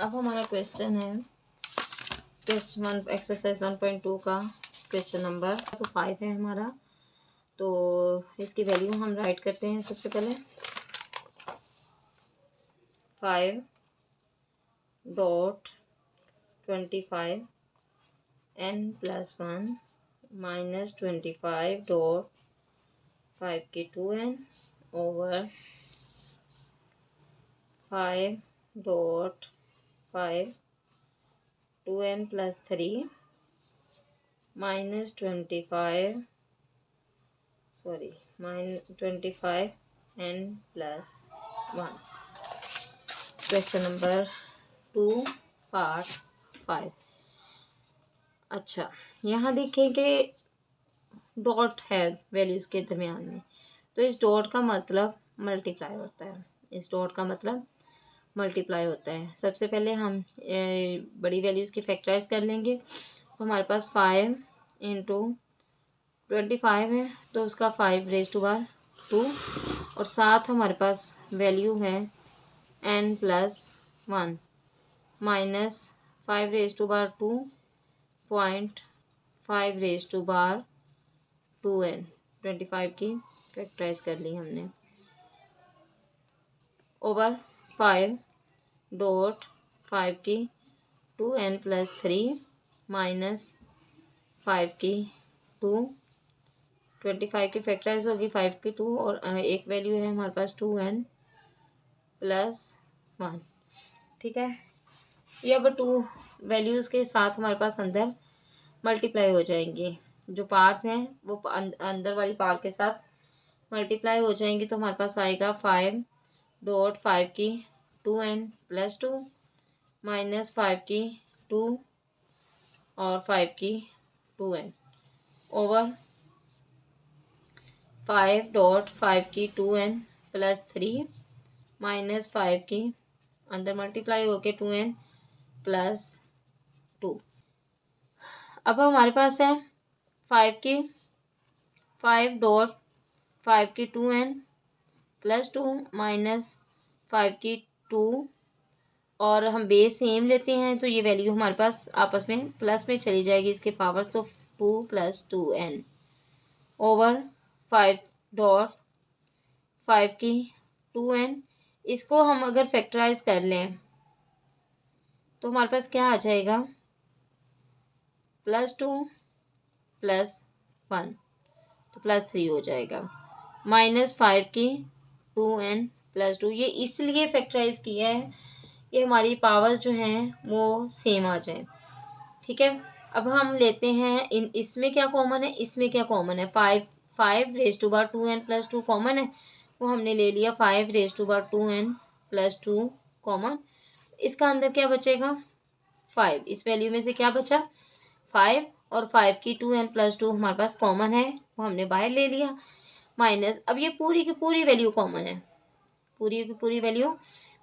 अब हमारा क्वेश्चन है क्वेश्चन एक्सरसाइज 1.2 का क्वेश्चन नंबर तो 5 है हमारा। तो इसकी वैल्यू हम राइट करते हैं। सबसे पहले 5.25 n+1 -25.5 की 2n over 5.5 2n+3 -25 n+1। Question number 2 part 5। अच्छा, यहाँ देखें कि डॉट है वैल्यूज़ के दरमियान में, तो इस डॉट का मतलब मल्टीप्लाई होता है। इस डॉट का मतलब मल्टीप्लाई होता है। सबसे पहले हम बड़ी वैल्यूज़ की फैक्टराइज कर लेंगे। तो हमारे पास 5 × 25 है, तो उसका 5⁻²। और साथ हमारे पास वैल्यू है n+1 -5⁻². 0.5⁻²n 25 की फैक्टराइज कर ली हमने ओवर 5.5 की 2n+3 -5 की 2 25 की फैक्टराइज होगी 5 की 2 और एक वैल्यू है हमारे पास 2n+1। ठीक है, ये अब 2 वैल्यूज़ के साथ हमारे पास अंदर मल्टीप्लाई हो जाएंगे। जो पार्ट्स हैं वो अंदर वाली पार्ट के साथ मल्टीप्लाई हो जाएंगे। तो हमारे पास आएगा 5.5 की 2n+2 -5 की 2 और 5 की 2n ओवर 5.5 की 2n+3 -5 की अंदर मल्टीप्लाई होके 2n+2। अब हमारे पास है 5.5 की 2n+2 -5 की 2 और हम बेस सेम लेते हैं, तो ये वैल्यू हमारे पास आपस में प्लस में चली जाएगी इसके पावर्स। तो 2 + 2n ओवर 5.5 की 2n। इसको हम अगर फैक्टराइज कर लें तो हमारे पास क्या आ जाएगा +2 + 1 तो +3 हो जाएगा -5 की 2n+2। ये इसलिए फैक्टराइज किया है ये हमारी पावर्स जो हैं वो सेम आ जाए। ठीक है, अब हम लेते हैं इसमें क्या कॉमन है, इसमें क्या कॉमन है। 5⁻2n+2 कॉमन है, वो हमने ले लिया 5⁻2n+2 कॉमन। इसका अंदर क्या बचेगा 5। इस वैल्यू में से क्या बचा 5 और 5 की 2n+2 हमारे पास कॉमन है, वो हमने बाहर ले लिया माइनस। अब ये पूरी की पूरी वैल्यू कॉमन है, पूरी की पूरी वैल्यू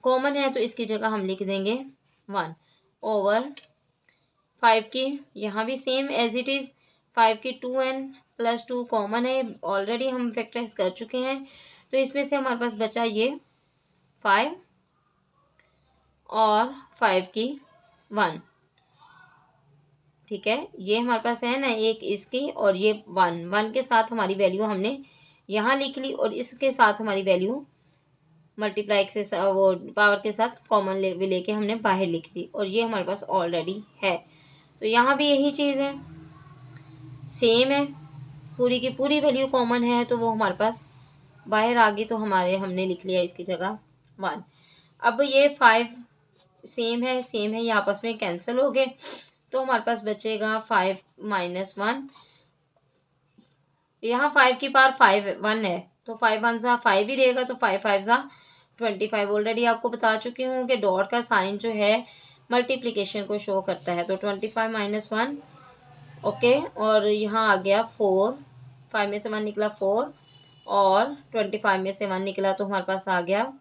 कॉमन है, तो इसकी जगह हम लिख देंगे 1 ओवर 5 की यहाँ भी सेम एज इट इज़ 5 की 2n+2 कॉमन है, ऑलरेडी हम फैक्टराइज कर चुके हैं। तो इसमें से हमारे पास बचा ये 5 और 5 की 1। ठीक है, ये हमारे पास है ना एक इसकी और ये 1 के साथ हमारी वैल्यू हमने यहाँ लिख ली और इसके साथ हमारी वैल्यू मल्टीप्लाई से वो पावर के साथ कॉमन लेके हमने बाहर लिख दी और ये हमारे पास ऑलरेडी है। तो यहाँ भी यही चीज़ है, सेम है, पूरी की पूरी वैल्यू कॉमन है, तो वो हमारे पास बाहर आ गई। तो हमने लिख लिया इसकी जगह 1। अब ये 5 सेम है ये आपस में कैंसिल हो गए, तो हमारे पास बचेगा 5 - 1। यहाँ 5 की पावर 1 है, तो 5 1 सा 5 ही रहेगा, तो 5 5 सा 25। ऑलरेडी आपको बता चुकी हूँ कि डॉट का साइन जो है मल्टीप्लिकेशन को शो करता है। तो 25 - 1 ओके, और यहाँ आ गया 4। 5 में से 1 निकला 4 और 25 में से 1 निकला, तो हमारे पास आ गया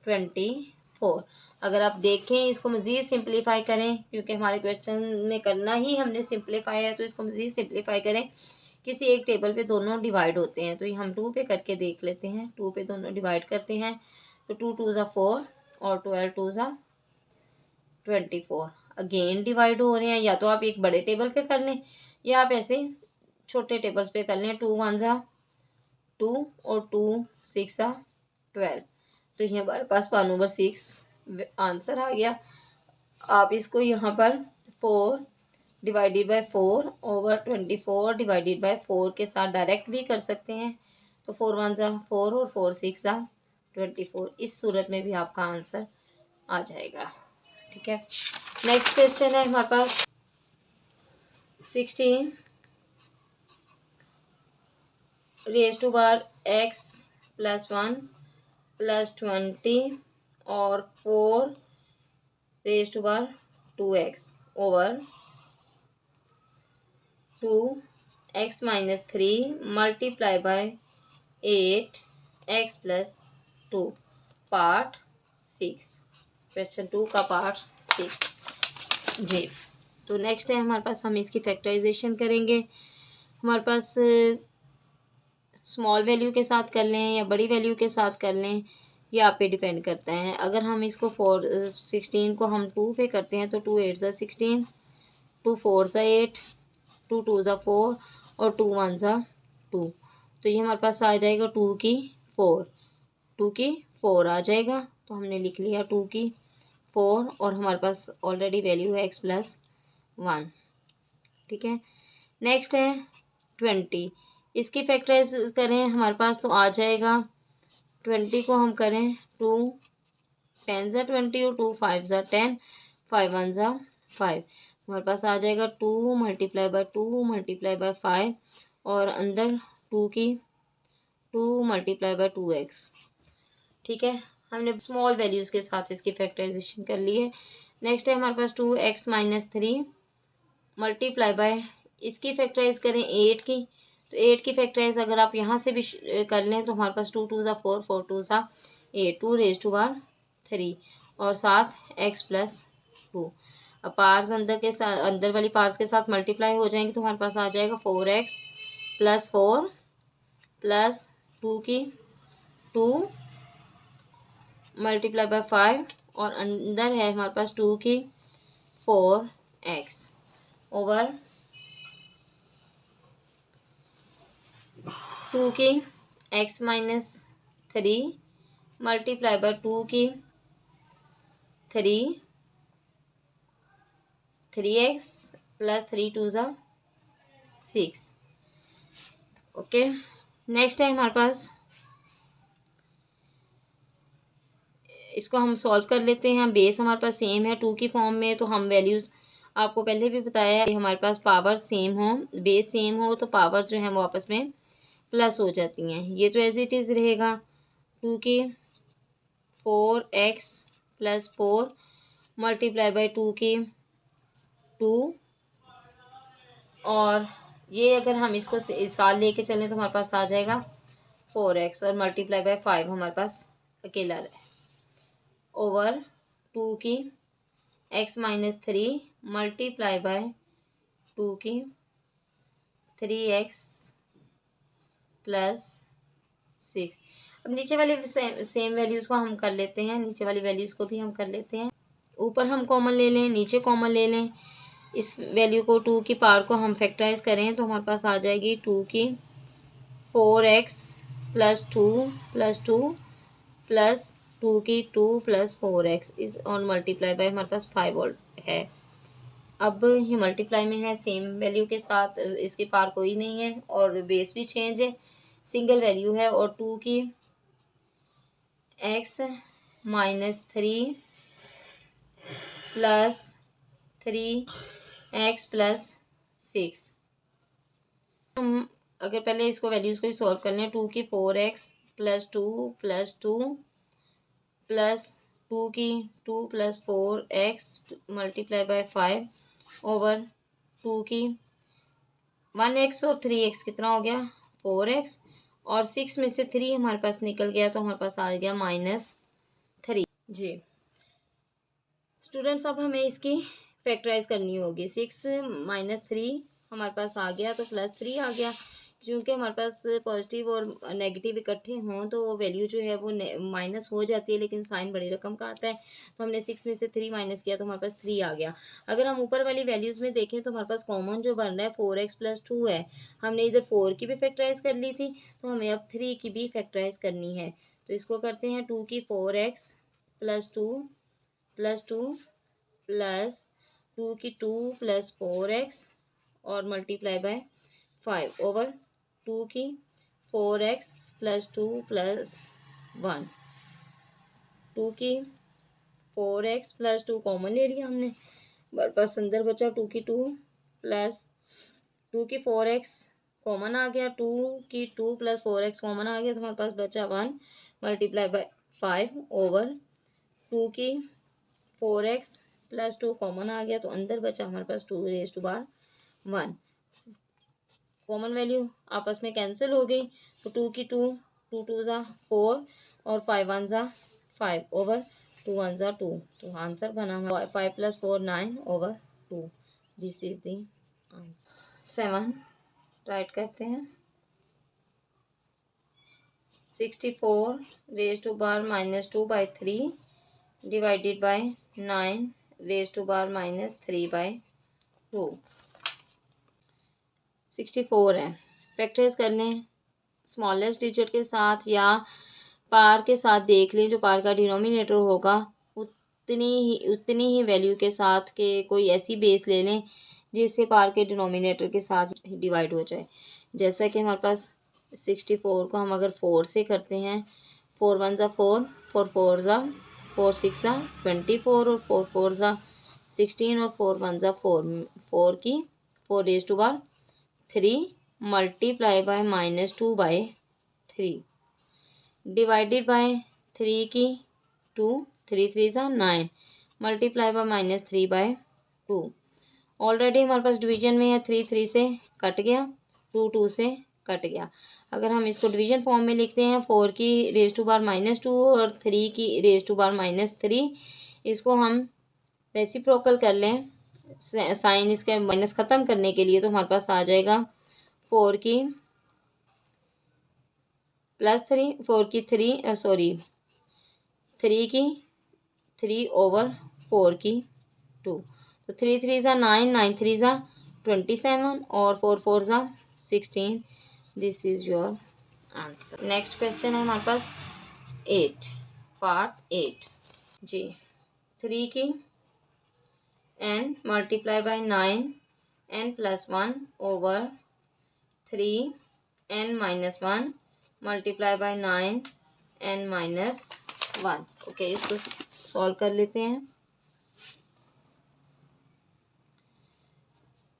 24। अगर आप देखें इसको मज़ीद सिंप्लीफाई करें, क्योंकि हमारे क्वेश्चन में करना ही हमने सिंप्लीफाई है, तो इसको मज़ीद सिंप्लीफाई करें। किसी एक टेबल पे दोनों डिवाइड होते हैं, तो ये हम 2 पे करके देख लेते हैं। 2 पे दोनों डिवाइड करते हैं, तो 2 2 ज़ा 4 और 12 2 ज़ा 24 अगेन डिवाइड हो रहे हैं। या तो आप एक बड़े टेबल पे कर लें या आप ऐसे छोटे टेबल्स पे कर लें। 2 1 जा 2 और 2 6 जा 12। तो ये हमारे पास 1/6 आंसर आ गया। आप इसको यहाँ पर 4 divided by 4 over 24 divided by 4 के साथ डायरेक्ट भी कर सकते हैं। तो 4 1 जा 4 और 4 6 जा 24। इस सूरत में भी आपका आंसर आ जाएगा। ठीक है, नेक्स्ट क्वेश्चन है हमारे पास 16 रेज टू पावर x + 1 + 20 और 4 रेज टू पावर 2x over 2x - 3 multiply by 8x + 2 part 6। Question 2 का पार्ट 6 जी। तो नेक्स्ट है हमारे पास, हम इसकी फैक्टराइजेशन करेंगे। हमारे पास स्मॉल वैल्यू के साथ कर लें या बड़ी वैल्यू के साथ कर लें, ये आप पे डिपेंड करता है। अगर हम इसको 16 को हम 2 पे करते हैं तो 2 8 ज़ा 16, 2 4 ज़ा 8, 2 2 ज़ा 4 और 2 1 ज़ा 2। तो ये हमारे पास आ जाएगा 2 की 4, 2 की 4 आ जाएगा। तो हमने लिख लिया 2 की 4 और हमारे पास ऑलरेडी वैल्यू है x + 1। ठीक है, नेक्स्ट है 20। इसकी फैक्टराइज करें हमारे पास तो आ जाएगा 20 को हम करें 2 10 ज़ा 20 और 2 5 ज़ा 10, 5 1 ज़ा 5। हमारे पास आ जाएगा 2 × 2 × 5 और अंदर 2 की 2 × 2x। ठीक है, हमने स्मॉल वैल्यूज़ के साथ इसकी फैक्टराइजेशन कर ली है। नेक्स्ट है हमारे पास 2x - 3 मल्टीप्लाई बाय, इसकी फैक्टराइज करें 8 की। तो 8 की फैक्टराइज अगर आप यहाँ से भी कर लें तो हमारे पास 2 2 ज़ा 4, 4 2 ज़ा 8, 2 रेज़ टू पावर 3 और साथ x + 2। अब पार्ट्स अंदर के साथ, अंदर वाली पार्ट्स के साथ मल्टीप्लाई हो जाएंगे तो हमारे पास आ जाएगा 4x + 4 प्लस 2 की 2 मल्टीप्लाई बाय 5 और अंदर है हमारे पास 2 की 4x ओवर 2 की x - 3 मल्टीप्लाई बाय 2 की 3x + 3 2 ज़ा 6। ओके, नेक्स्ट है हमारे पास, इसको हम सॉल्व कर लेते हैं। बेस हमारे पास सेम है 2 की फॉर्म में, तो हम वैल्यूज़ आपको पहले भी बताया है, हमारे पास पावर सेम हो, बेस सेम हो तो पावर जो है वो आपस में प्लस हो जाती हैं। ये तो एज इट इज़ रहेगा 2 की 4x + 4 मल्टीप्लाई बाय 2 की 2 और ये अगर हम इसको साल लेके चलें तो हमारे पास आ जाएगा 4x और मल्टीप्लाई बाय 5 हमारे पास अकेला है ओवर 2 की x - 3 मल्टीप्लाई बाय 2 की 3x + 6। अब नीचे वाली सेम वैल्यूज़ को हम कर लेते हैं, नीचे वाली वैल्यूज़ को भी हम कर लेते हैं। ऊपर हम कॉमन ले लें, नीचे कॉमन ले लें। इस वैल्यू को 2 की पावर को हम फैक्टराइज करें तो हमारे पास आ जाएगी 2 की 4x + 2 + 2 प्लस 2 की 2 + 4x इस और मल्टीप्लाई बाय हमारे पास 5 और है। अब ये मल्टीप्लाई में है सेम वैल्यू के साथ, इसके पार कोई नहीं है और बेस भी चेंज है, सिंगल वैल्यू है। और 2 की x - 3 प्लस 3x + 6। हम अगर पहले इसको वैल्यूज़ को ही सॉल्व कर लें, 2 की 4x + 2 + 2 प्लस 2 की 2 + 4x मल्टीप्लाई बाय 5 ओवर 2 की 1x और 3x कितना हो गया 4x और 6 में से 3 हमारे पास निकल गया तो हमारे पास आ गया -3 जी। स्टूडेंट्स, अब हमें इसकी फैक्टराइज करनी होगी। 6 - 3 हमारे पास आ गया तो +3 आ गया। क्योंकि हमारे पास पॉजिटिव और नेगेटिव इकट्ठे हों तो वैल्यू जो है वो माइनस हो जाती है, लेकिन साइन बड़ी रकम का आता है। तो हमने 6 में से 3 माइनस किया तो हमारे पास 3 आ गया। अगर हम ऊपर वाली वैल्यूज़ में देखें तो हमारे पास कॉमन जो बन रहा है 4x + 2 है। हमने इधर 4 की भी फैक्टराइज कर ली थी, तो हमें अब 3 की भी फैक्टराइज करनी है। तो इसको करते हैं 2 की 4x + 2 + 2 प्लस 2 की 2 + 4x और मल्टीप्लाई बाय 5 ओवर 2 की 4x + 2 + 1। 2 की 4x + 2 कॉमन ले लिया हमने, हमारे पास अंदर बचा 2 की 2 प्लस 2 की 4x कॉमन आ गया, 2 की 2 + 4x कॉमन आ गया, तो हमारे पास बचा 1 मल्टीप्लाई बाय 5 ओवर 2 की 4x + 2 कॉमन आ गया, तो अंदर बचा हमारे पास 2 1। कॉमन वैल्यू आपस में कैंसिल हो गई, तो 2 की 2 2 2 ज़ा 4 और 5 1 ज़ा 5 ओवर 2 1 ज़ा 2। तो आंसर बना 5 + 4 9 over 2। This is the answer. 7 write करते हैं। 64 raise to power -2/3 divided by 9 raise to power -3/2। 64 है, फैक्टराइज कर लें स्मॉलेस्ट डिजिट के साथ या पार के साथ देख लें। जो पार का डिनोमिनेटर होगा उतनी ही वैल्यू के साथ के कोई ऐसी बेस ले लें जिससे पार के डिनोमिनेटर के साथ डिवाइड हो जाए। जैसा कि हमारे पास 64 को हम अगर 4 से करते हैं, 4 1 ज़ा 4 4 4 ज़ा 4 6 ज़ा 24 और 4 4 ज़ा 16 और 4 1 ज़ा 4 4 की 4 raise to power 3 multiply by -2/3 divided by 3 की 2 3 3 ज़ा 9 मल्टीप्लाई बाय -3/2। ऑलरेडी हमारे पास डिवीजन में है, 3 3 से कट गया, 2 2 से कट गया। अगर हम इसको डिवीजन फॉर्म में लिखते हैं 4 की रेज़ टू पावर -2 और 3 की रेज़ टू पावर -3, इसको हम रेसिप्रोकल कर लें साइन इसके माइनस ख़त्म करने के लिए, तो हमारे पास आ जाएगा 4 की +3 4 की 3 की 3 ओवर 4 की 2। तो 3 3 ज़ा 9 9 3 ज़ा 27 और 4 4 ज़ा 16। This is your answer. Next question है हमारे पास 8 पार्ट 8 जी। 3 की n multiply bye 9 n + 1 over 3 n - 1 multiply bye 9 n - 1। Okay, इसको सॉल्व कर लेते हैं।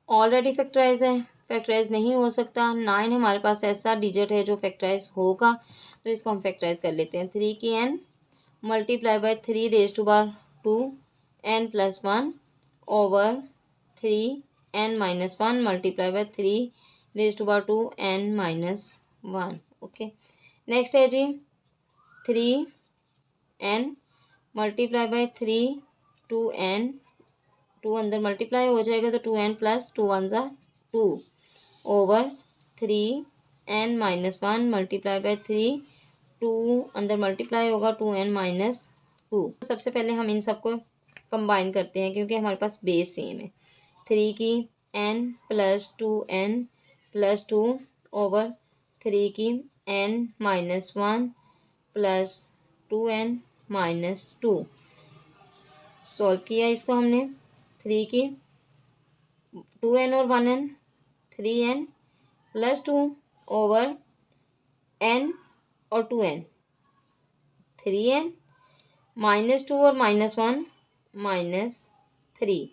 ऑलरेडी फैक्टराइज है, फैक्टराइज नहीं हो सकता। 9 हमारे पास ऐसा डिजिट है जो फैक्टराइज होगा, तो इसको हम फैक्टराइज कर लेते हैं। 3 की n multiply by 3 raise to power 2 n + 1 over 3 n - 1 multiply by 3 raise to power 2 n - 1। Okay, next है जी 3 n मल्टीप्लाई बाय 3 2n 2 अंदर मल्टीप्लाई हो जाएगा, तो 2n + 2 1 ज़ा 2 ओवर 3 n - 1 मल्टीप्लाई बाय 3 2 अंदर मल्टीप्लाई होगा 2n - 2। सबसे पहले हम इन सबको कंबाइन करते हैं क्योंकि हमारे पास बेस सेम है। 3 की n + 2n + 2 ओवर 3 की n - 1 + 2n - 2। सॉल्व किया इसको हमने। 3 की 2n और 1n 3n + 2 ओवर n और 2n 3n -2 और -1 -3।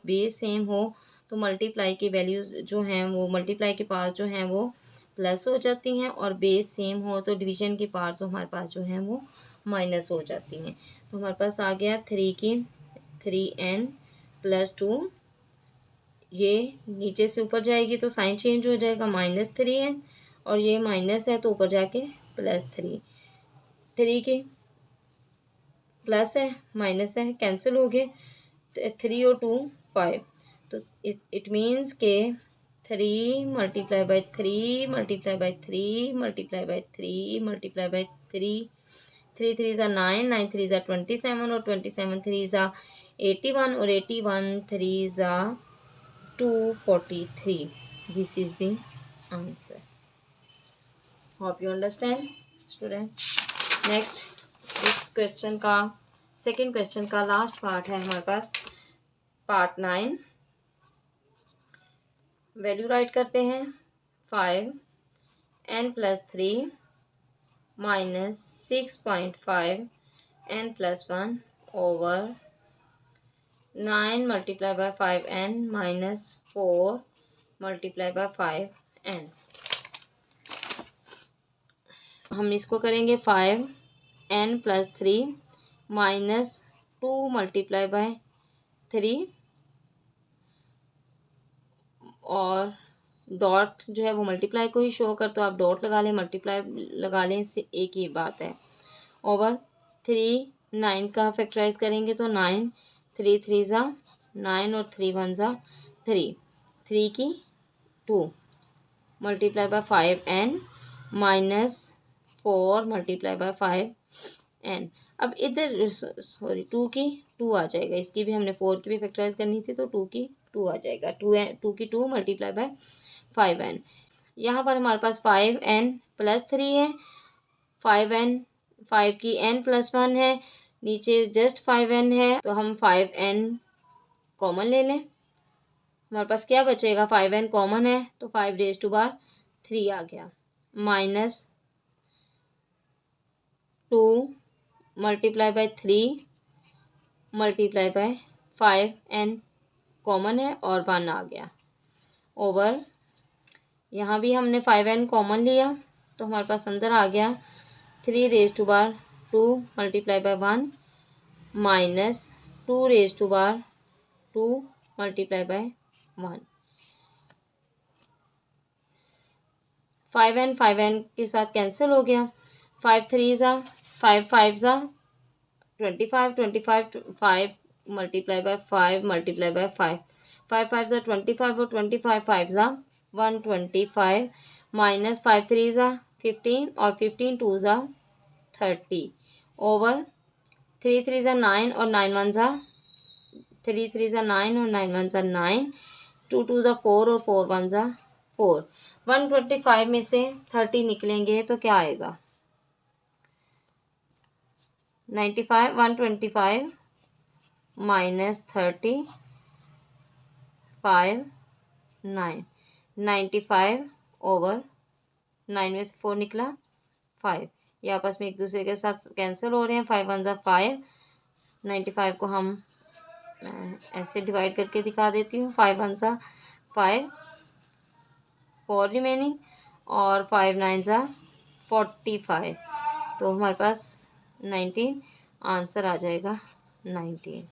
बेस सेम हो तो मल्टीप्लाई की वैल्यूज़ जो हैं वो मल्टीप्लाई के पास जो हैं वो प्लस हो जाती हैं, और बेस सेम हो तो डिवीजन के पार्ट्स हमारे पास जो हैं वो माइनस हो जाती हैं। तो हमारे पास आ गया 3 की 3n + 2, ये नीचे से ऊपर जाएगी तो साइन चेंज हो जाएगा -3n, और ये माइनस है तो ऊपर जाके +3। 3 की प्लस है माइनस है कैंसिल हो गए, 3 और 2 5। तो इट मीन्स के 3 multiply by 3 multiply by 3 multiply by 3 multiply by 3, 3 3s are 9, 9 3s are 27 और 27 3s are 81 और 81 3s are 243. This is the answer. Hope you understand, students. Next, इस क्वेश्चन का सेकेंड क्वेश्चन का लास्ट पार्ट है हमारे पास, part 9. Value right करते हैं 5n+3 minus 6.5n+1 over 9 multiplied by 5n minus 4 multiplied by 5n. हम इसको करेंगे 5n+3 माइनस 2 multiplied by 3 और डॉट जो है वो मल्टीप्लाई को ही शो कर, तो आप डॉट लगा लें, मल्टीप्लाई लगा लें, इससे एक ही बात है. ओवर 3 9 का फैक्टराइज करेंगे तो 9 3 3 ज़ा 9 और 3 1 ज़ा 3, 3 की 2 multiply by 5n minus 4 multiply by 5n. अब इधर सॉरी 2 की 2 आ जाएगा, इसकी भी हमने 4 की भी फैक्टराइज करनी थी तो 2 की 2 आ जाएगा, 2 की 2 मल्टीप्लाई बाय 5n. यहाँ पर हमारे पास 5n+3 है, 5 की n+1 है, नीचे जस्ट 5n है, तो हम 5n कॉमन ले लें. हमारे पास क्या बचेगा, 5n कॉमन है तो 5³ आ गया, minus 2 multiply by 3 multiply bye 5n common है और 1 आ गया, ओवर यहाँ भी हमने 5n कॉमन लिया तो हमारे पास अंदर आ गया 3² multiply by 1 minus 2² multiply by 1. 5n के साथ कैंसिल हो गया, 5 3 ज़ा 5 5 ज़ा 25 25 5 मल्टीप्लाई बाय 5 मल्टीप्लाई बाय 5 5 5 ज़ा 25 और 25 5 ज़ा 125 माइनस 5 3 ज़ा 15 और 15 2 ज़ा 30 ओवर 3 3 ज़ा 9 और 9 1 ज़ा 3 3 ज़ा 9 और 9 1 ज़ा 9, 2 2 ज़ा 4 और 4 1 ज़ा 4. 125 में से 30 निकलेंगे तो क्या आएगा, 95. 125 माइनस 30 5 9, 95 ओवर 9 में से 4 निकला 5, ये आपस में एक दूसरे के साथ कैंसिल हो रहे हैं, 5 1 ज़ा 5, 95 को हम ऐसे डिवाइड करके दिखा देती हूँ, 5 1 ज़ा 5 4 रिमेनिंग और 5 9 ज़ा 45, तो हमारे पास 19 आंसर आ जाएगा 19.